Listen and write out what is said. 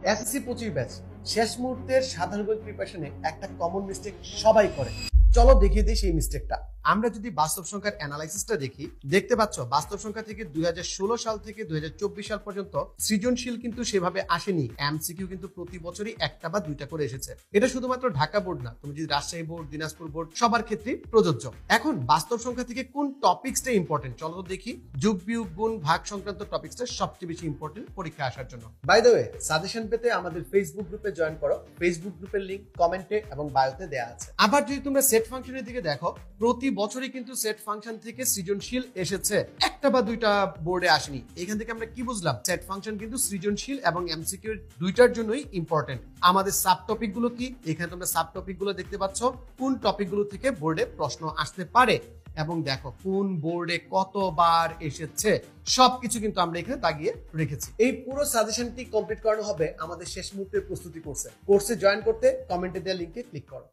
SSC 25 batch শেষ মুহূর্তের সাধারণ গণিত প্রিপারেশনে একটা কমন মিস্টেক সবাই করে। চলো দেখিয়ে দিই সেই মিস্টেকটা। আমরা যদি বাস্তব সংখ্যার অ্যানালাইসিসটা দেখি, দেখতে পাচ্ছ বাস্তব সংখ্যা থেকে 2016 সাল থেকে 2024 সাল পর্যন্ত সৃজনশীল কিন্তু সেভাবে আসেনি। এমসিকিউ কিন্তু প্রতি বছরই একটা বা দুইটা করে এসেছে। এটা শুধুমাত্র ঢাকা বোর্ড না, তুমি যদি রাজশাহী বোর্ড, দিনাজপুর বোর্ড সবার ক্ষেত্রেই প্রযোজ্য। এখন বাস্তব সংখ্যা থেকে কোন টপিকসটা ইম্পর্টেন্ট চলো দেখি। যোগ বিয়োগ গুণ ভাগ সংক্রান্ত টপিকসটা সবচেয়ে বেশি ইম্পর্টেন্ট পরীক্ষা আসার জন্য। বাই দ্য ওয়ে, সাজেশন পেতে আমাদের ফেসবুক গ্রুপে জয়েন করো। ফেসবুক গ্রুপের লিংক কমেন্টে এবং বায়োতে দেওয়া আছে। আবার যদি তোমরা সেট ফাংশনের দিকে দেখো, প্রতি বছরই কিন্তু সেট ফাংশন থেকে সৃজনশীল এসেছে, একটা বা দুইটা বোর্ডে আসেনি। এখান থেকে আমরা কি বুঝলাম? সেট ফাংশন কিন্তু সৃজনশীল এবং এমসিকিউ দুইটার জন্যই ইম্পর্টেন্ট। আমাদের সাব টপিক গুলো কি? এখানে তোমরা সাব টপিক গুলো দেখতে পাচ্ছ, কোন টপিক গুলো থেকে বোর্ডে প্রশ্ন আসতে পারে এবং দেখো কোন বোর্ডে কতবার এসেছে সবকিছু কিন্তু আমরা এখানে দাগিয়ে রেখেছি। এই পুরো সাজেশনটি কমপ্লিট করানো হবে আমাদের শেষ মুহূর্তের প্রস্তুতি কোর্সে জয়েন করতে কমেন্টে দেওয়া লিংকে ক্লিক করো।